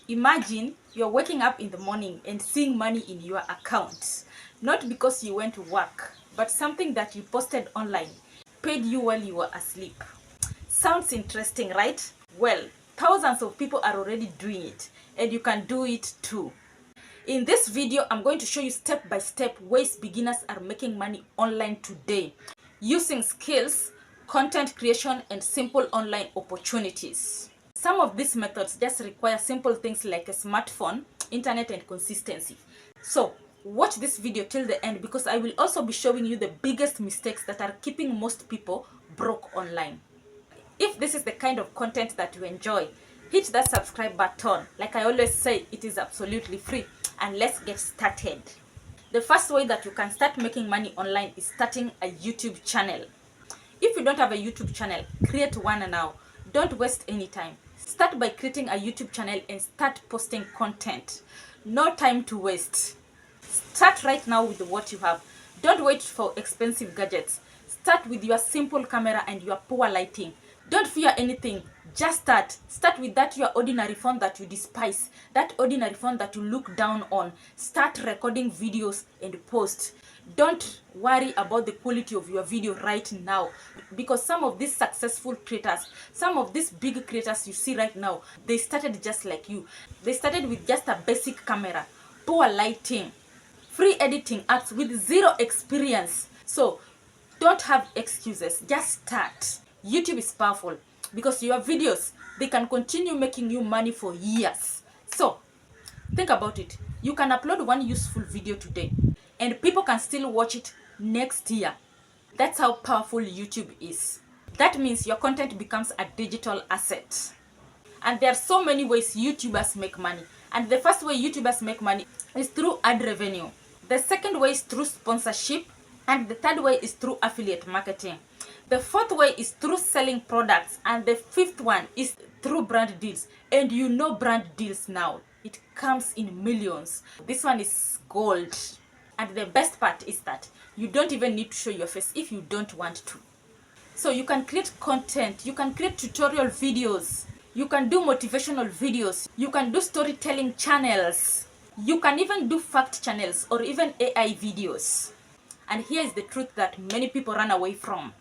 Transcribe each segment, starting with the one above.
Imagine you're waking up in the morning and seeing money in your account. Not because you went to work, but something that you posted online paid you while you were asleep. Sounds interesting, right? Well, thousands of people are already doing it, and you can do it too. In this video, I'm going to show you step by step ways beginners are making money online today, using skills, content creation, and simple online opportunities. Some of these methods just require simple things like a smartphone, internet, and consistency. So watch this video till the end, because I will also be showing you the biggest mistakes that are keeping most people broke online. If this is the kind of content that you enjoy, hit that subscribe button. Like I always say, it is absolutely free. And let's get started. The first way that you can start making money online is starting a YouTube channel. If you don't have a YouTube channel, create one now. Don't waste any time. Start by creating a YouTube channel and start posting content. No time to waste. Start right now with what you have. Don't wait for expensive gadgets. Start with your simple camera and your poor lighting. Don't fear anything. Just start. Start with that your ordinary phone that you despise. That ordinary phone that you look down on. Start recording videos and post. Don't worry about the quality of your video right now, because some of these successful creators, some of these big creators you see right now, they started just like you. They started with just a basic camera, poor lighting, free editing apps with zero experience. So don't have excuses, just start. YouTube is powerful because your videos, they can continue making you money for years. So think about it. You can upload one useful video today and people can still watch it next year. That's how powerful YouTube is. That means your content becomes a digital asset. And there are so many ways YouTubers make money. And the first way YouTubers make money is through ad revenue. The second way is through sponsorship. And the third way is through affiliate marketing. The fourth way is through selling products. And the fifth one is through brand deals. And you know brand deals now. It comes in millions. This one is gold. And the best part is that you don't even need to show your face if you don't want to. So you can create content, you can create tutorial videos, you can do motivational videos, you can do storytelling channels, you can even do fact channels or even AI videos. And here is the truth that many people run away from.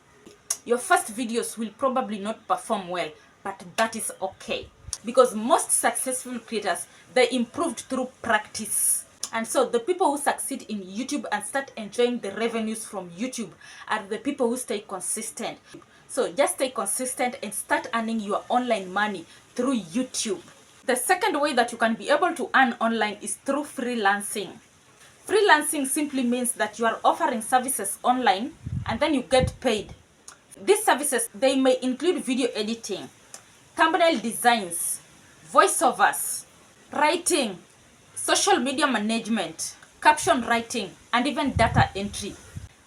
Your first videos will probably not perform well, but that is okay. Because most successful creators, they improved through practice. And so the people who succeed in YouTube and start enjoying the revenues from YouTube are the people who stay consistent. So just stay consistent and start earning your online money through YouTube. The second way that you can be able to earn online is through freelancing. Freelancing simply means that you are offering services online and then you get paid. These services, they may include video editing, thumbnail designs, voiceovers, writing, social media management, caption writing, and even data entry.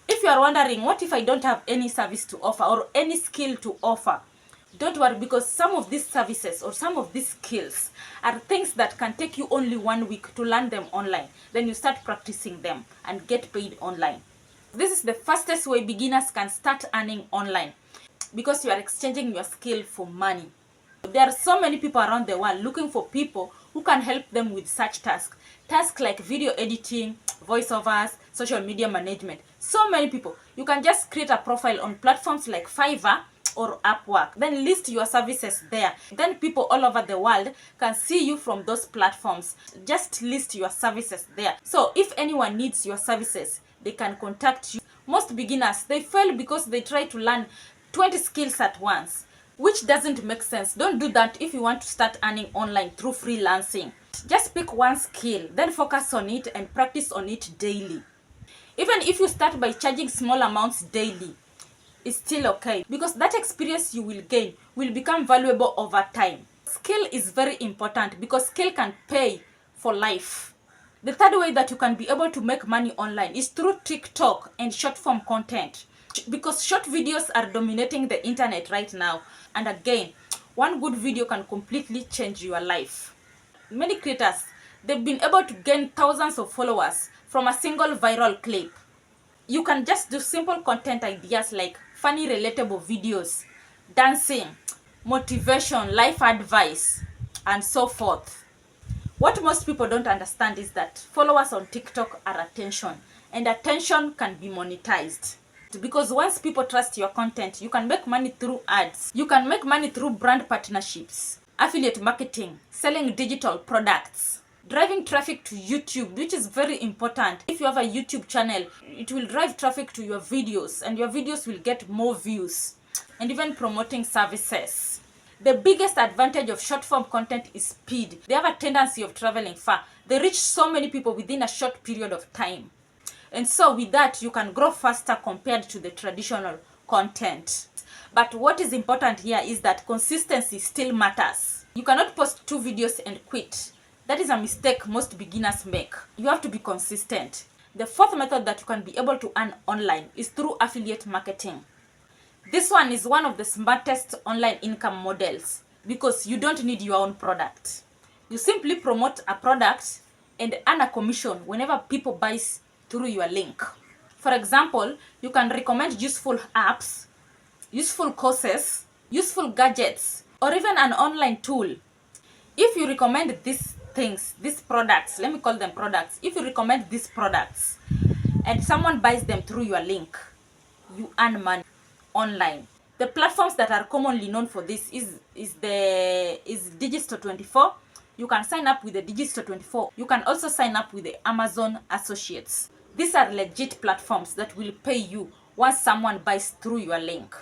If you are wondering, what if I don't have any service to offer or any skill to offer? Don't worry, because some of these services or some of these skills are things that can take you only 1 week to learn them online. Then you start practicing them and get paid online. This is the fastest way beginners can start earning online, because you are exchanging your skill for money. There are so many people around the world looking for people who can help them with such tasks. Tasks like video editing, voiceovers, social media management. So many people. You can just create a profile on platforms like Fiverr or Upwork. Then list your services there. Then people all over the world can see you from those platforms. Just list your services there. So if anyone needs your services, they can contact you. Most beginners, they fail because they try to learn 20 skills at once, which doesn't make sense. Don't do that if you want to start earning online through freelancing. Just pick one skill, then focus on it and practice on it daily. Even if you start by charging small amounts daily, it's still okay, because that experience you will gain will become valuable over time. Skill is very important because skill can pay for life. The third way that you can be able to make money online is through TikTok and short form content, because short videos are dominating the internet right now. And again, one good video can completely change your life. Many creators, they've been able to gain thousands of followers from a single viral clip. You can just do simple content ideas like funny relatable videos, dancing, motivation, life advice, and so forth. What most people don't understand is that followers on TikTok are attention, and attention can be monetized. Because once people trust your content, you can make money through ads. You can make money through brand partnerships, affiliate marketing, selling digital products, driving traffic to YouTube, which is very important. If you have a YouTube channel, it will drive traffic to your videos, and your videos will get more views, and even promoting services. The biggest advantage of short form content is speed. They have a tendency of traveling far. They reach so many people within a short period of time. And so with that, you can grow faster compared to the traditional content. But what is important here is that consistency still matters. You cannot post 2 videos and quit. That is a mistake most beginners make. You have to be consistent. The fourth method that you can be able to earn online is through affiliate marketing. This one is one of the smartest online income models because you don't need your own product. You simply promote a product and earn a commission whenever people buy through your link. For example, you can recommend useful apps, useful courses, useful gadgets, or even an online tool. If you recommend these things, these products, let me call them products. If you recommend these products and someone buys them through your link, you earn money online. The platforms that are commonly known for this is Digistore24. You can sign up with the Digistore24. You can also sign up with the Amazon Associates. These are legit platforms that will pay you once someone buys through your link.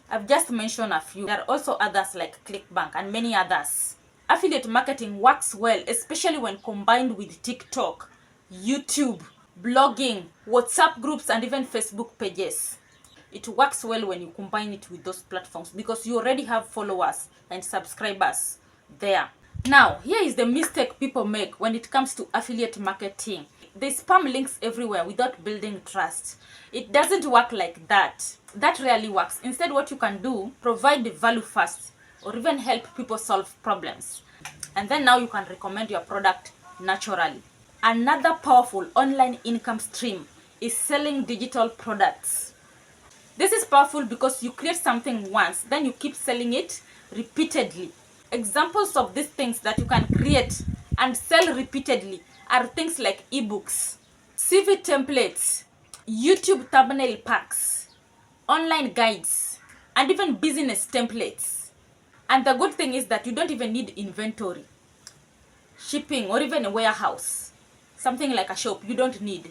I've just mentioned a few. There are also others like ClickBank and many others. Affiliate marketing works well, especially when combined with TikTok, YouTube, blogging, WhatsApp groups, and even Facebook pages. It works well when you combine it with those platforms because you already have followers and subscribers there. Now, here is the mistake people make when it comes to affiliate marketing. They spam links everywhere without building trust. It doesn't work like that. That rarely works. Instead, what you can do, provide the value first or even help people solve problems. And then now you can recommend your product naturally. Another powerful online income stream is selling digital products. This is powerful because you create something once, then you keep selling it repeatedly. Examples of these things that you can create and sell repeatedly are things like ebooks, CV templates, YouTube thumbnail packs, online guides, and even business templates. And the good thing is that you don't even need inventory, shipping, or even a warehouse. Something like a shop, you don't need.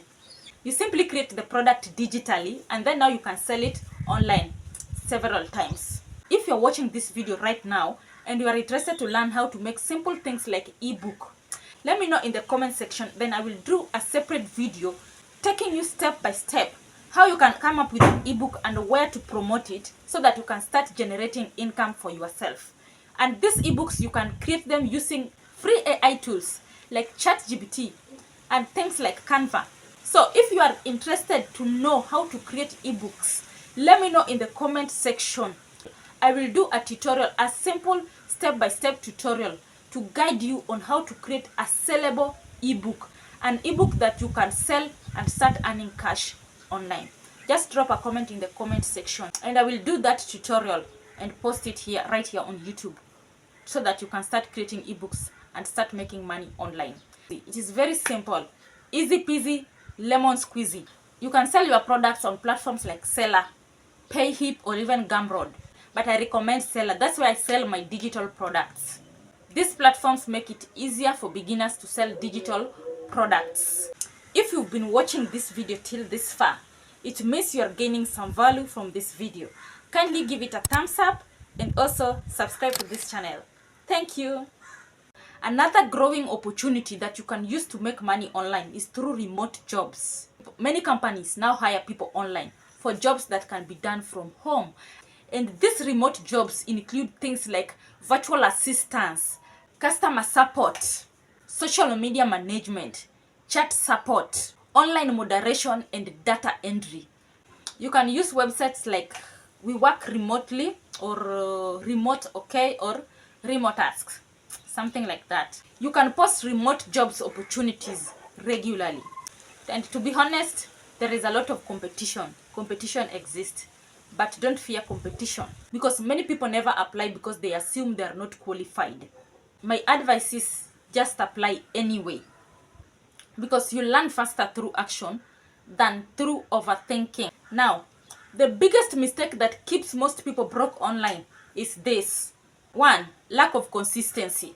You simply create the product digitally and then now you can sell it online several times. If you're watching this video right now and you are interested to learn how to make simple things like ebook, let me know in the comment section. Then I will do a separate video taking you step by step how you can come up with an ebook and where to promote it so that you can start generating income for yourself. And these ebooks, you can create them using free AI tools like ChatGPT and things like Canva. So if you are interested to know how to create ebooks, let me know in the comment section. I will do a tutorial, a simple step-by-step tutorial to guide you on how to create a sellable ebook, an ebook that you can sell and start earning cash online. Just drop a comment in the comment section and I will do that tutorial and post it here, right here on YouTube, so that you can start creating ebooks and start making money online. It is very simple, easy peasy, lemon squeezy. You can sell your products on platforms like Seller, Payhip, or even Gumroad. But I recommend Seller. That's where I sell my digital products. These platforms make it easier for beginners to sell digital products. If you've been watching this video till this far, it means you're gaining some value from this video. Kindly give it a thumbs up and also subscribe to this channel. Thank you. Another growing opportunity that you can use to make money online is through remote jobs. Many companies now hire people online for jobs that can be done from home. And these remote jobs include things like virtual assistants, customer support, social media management, chat support, online moderation, and data entry. You can use websites like We Work Remotely or Remote OK or Remote Tasks. Something like that. You can post remote jobs opportunities regularly. And to be honest, there is a lot of competition. Competition exists. But don't fear competition because many people never apply because they assume they are not qualified. My advice is just apply anyway, because you learn faster through action than through overthinking. Now, the biggest mistake that keeps most people broke online is this. One, lack of consistency.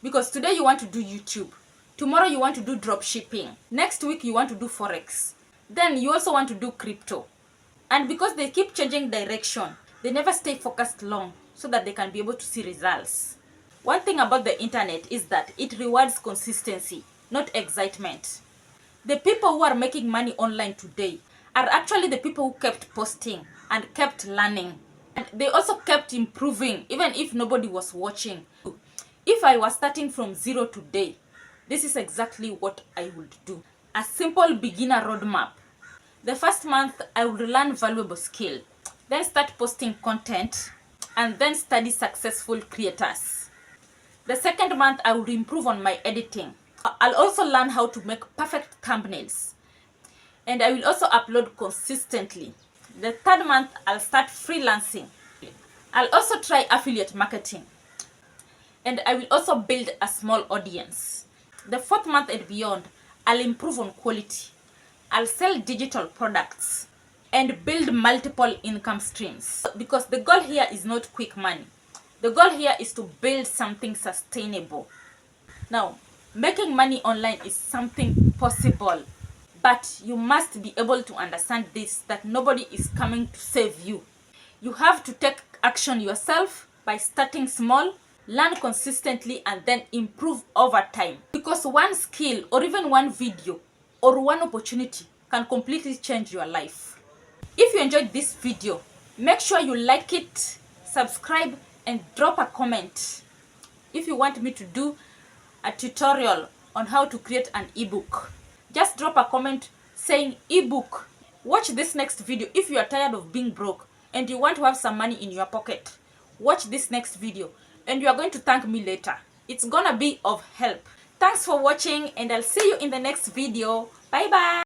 Because today you want to do YouTube, tomorrow you want to do drop shipping, next week you want to do forex, then you also want to do crypto. And because they keep changing direction, they never stay focused long so that they can be able to see results. One thing about the internet is that it rewards consistency, not excitement. The people who are making money online today are actually the people who kept posting and kept learning. And they also kept improving even if nobody was watching. If I was starting from zero today, this is exactly what I would do. A simple beginner roadmap. The first month, I would learn valuable skill, then start posting content, and then study successful creators. The second month, I would improve on my editing. I'll also learn how to make perfect thumbnails, and I will also upload consistently. The third month, I'll start freelancing. I'll also try affiliate marketing, and I will also build a small audience. The fourth month and beyond, I'll improve on quality. I'll sell digital products and build multiple income streams. Because the goal here is not quick money. The goal here is to build something sustainable. Now, making money online is something possible, but you must be able to understand this, that nobody is coming to save you. You have to take action yourself by starting small, learn consistently, and then improve over time. Because one skill or even one video or one opportunity can completely change your life. If you enjoyed this video, make sure you like it, subscribe, and drop a comment. If you want me to do a tutorial on how to create an ebook, just drop a comment saying ebook. Watch this next video if you are tired of being broke and you want to have some money in your pocket. Watch this next video and you are going to thank me later. It's gonna be of help. Thanks for watching, and I'll see you in the next video. Bye bye.